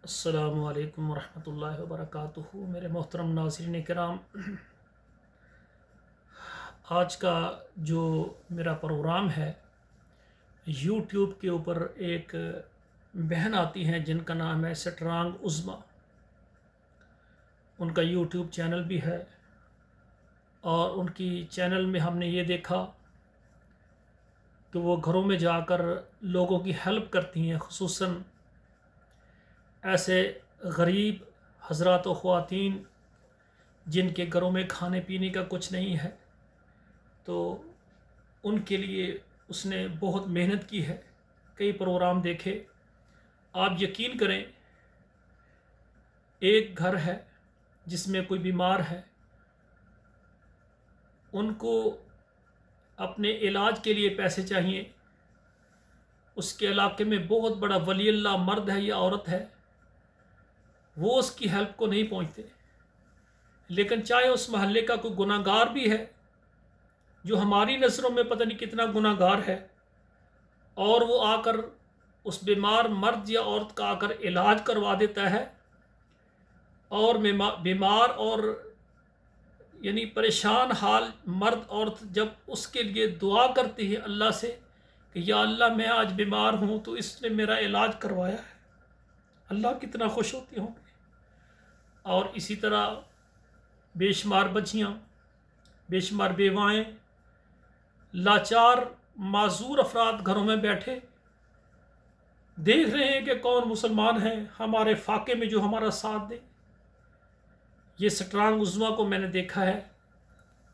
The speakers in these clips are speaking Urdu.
السلام علیکم ورحمۃ اللہ وبرکاتہ۔ میرے محترم ناظرین کرام، آج کا جو میرا پروگرام ہے یوٹیوب کے اوپر ایک بہن آتی ہیں جن کا نام ہے سٹرانگ عظمیٰ۔ ان کا یوٹیوب چینل بھی ہے اور ان کی چینل میں ہم نے یہ دیکھا کہ وہ گھروں میں جا کر لوگوں کی ہیلپ کرتی ہیں، خصوصاً ایسے غریب حضرات و خواتین جن کے گھروں میں کھانے پینے کا کچھ نہیں ہے، تو ان کے لیے اس نے بہت محنت کی ہے، کئی پروگرام دیکھے۔ آپ یقین کریں، ایک گھر ہے جس میں کوئی بیمار ہے، ان کو اپنے علاج کے لیے پیسے چاہیے، اس کے علاقے میں بہت بڑا ولی اللہ مرد ہے یا عورت ہے، وہ اس کی ہیلپ کو نہیں پہنچتے، لیکن چاہے اس محلے کا کوئی گناہ گار بھی ہے جو ہماری نظروں میں پتہ نہیں کتنا گناہ گار ہے، اور وہ آ کر اس بیمار مرد یا عورت کا آ کر علاج کروا دیتا ہے، اور بیمار اور یعنی پریشان حال مرد عورت جب اس کے لیے دعا کرتی ہے اللہ سے کہ یا اللہ میں آج بیمار ہوں تو اس نے میرا علاج کروایا ہے، اللہ کتنا خوش ہوتے ہوں گے۔ اور اسی طرح بے شمار بچیاں، بے شمار بیوائیں، لاچار معذور افراد گھروں میں بیٹھے دیکھ رہے ہیں کہ کون مسلمان ہیں ہمارے فاقے میں جو ہمارا ساتھ دے۔ یہ سٹرانگ عظمیٰ کو میں نے دیکھا ہے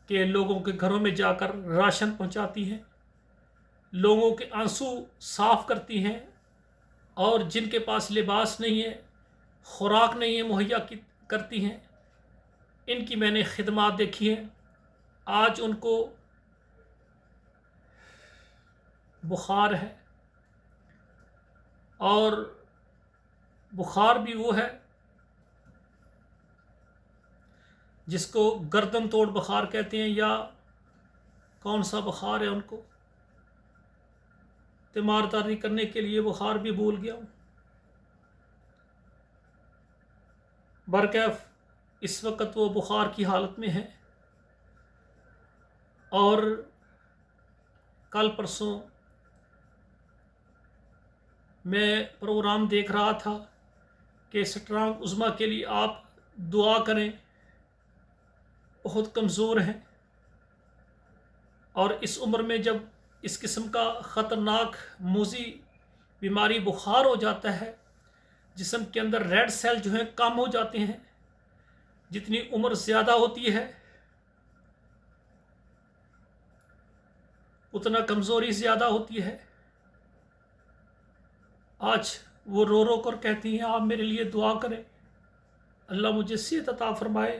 کہ لوگوں کے گھروں میں جا کر راشن پہنچاتی ہیں، لوگوں کے آنسو صاف کرتی ہیں، اور جن کے پاس لباس نہیں ہے، خوراک نہیں ہے مہیا کرتی ہیں۔ ان کی میں نے خدمات دیکھی ہیں۔ آج ان کو بخار ہے، اور بخار بھی وہ ہے جس کو گردن توڑ بخار کہتے ہیں، یا کون سا بخار ہے ان کو تیمارداری کرنے کے لیے بخار بھی بھول گیا ہوں۔ برکیف اس وقت وہ بخار کی حالت میں ہے، اور کل پرسوں میں پروگرام دیکھ رہا تھا کہ سٹرانگ عظمیٰ کے لیے آپ دعا کریں، بہت کمزور ہیں، اور اس عمر میں جب اس قسم کا خطرناک موذی بیماری بخار ہو جاتا ہے، جسم کے اندر ریڈ سیل جو ہیں کم ہو جاتے ہیں، جتنی عمر زیادہ ہوتی ہے اتنا کمزوری زیادہ ہوتی ہے۔ آج وہ رو رو کر کہتی ہیں آپ میرے لیے دعا کریں، اللہ مجھے صحت عطا فرمائے۔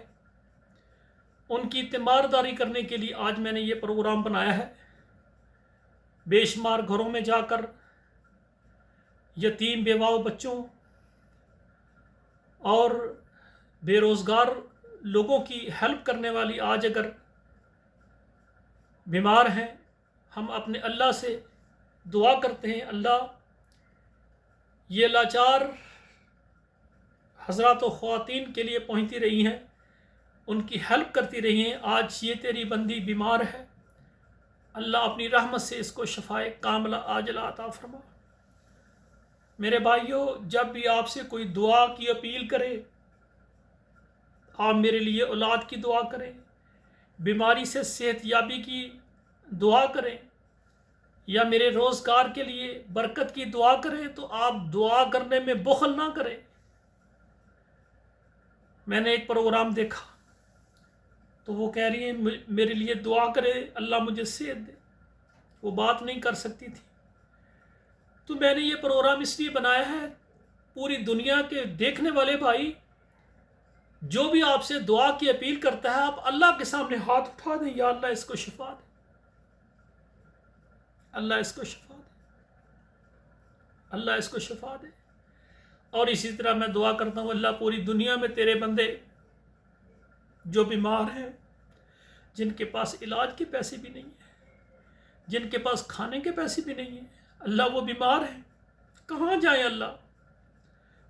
ان کی تیمارداری کرنے کے لیے آج میں نے یہ پروگرام بنایا ہے۔ بے شمار گھروں میں جا کر یتیم بیواؤں بچوں اور بے روزگار لوگوں کی ہیلپ کرنے والی آج اگر بیمار ہیں، ہم اپنے اللہ سے دعا کرتے ہیں اللہ یہ لاچار حضرات و خواتین کے لیے پہنچتی رہی ہیں، ان کی ہیلپ کرتی رہی ہیں، آج یہ تیری بندی بیمار ہے، اللہ اپنی رحمت سے اس کو شفائے کاملہ عاجلہ عطا فرما۔ میرے بھائیوں، جب بھی آپ سے کوئی دعا کی اپیل کرے، آپ میرے لیے اولاد کی دعا کریں، بیماری سے صحت یابی کی دعا کریں، یا میرے روزگار کے لیے برکت کی دعا کریں، تو آپ دعا کرنے میں بخل نہ کریں۔ میں نے ایک پروگرام دیکھا تو وہ کہہ رہی ہیں میرے لیے دعا کرے اللہ مجھے صحت دے، وہ بات نہیں کر سکتی تھی۔ تو میں نے یہ پروگرام اس لیے بنایا ہے، پوری دنیا کے دیکھنے والے بھائی جو بھی آپ سے دعا کی اپیل کرتا ہے، آپ اللہ کے سامنے ہاتھ اٹھا دیں، یا اللہ اس کو شفا دے، اللہ اس کو شفا دے، اللہ اس کو شفا دے۔ اور اسی طرح میں دعا کرتا ہوں اللہ پوری دنیا میں تیرے بندے جو بیمار ہیں، جن کے پاس علاج کے پیسے بھی نہیں ہیں، جن کے پاس کھانے کے پیسے بھی نہیں ہیں، اللہ وہ بیمار ہیں، کہاں جائیں اللہ؟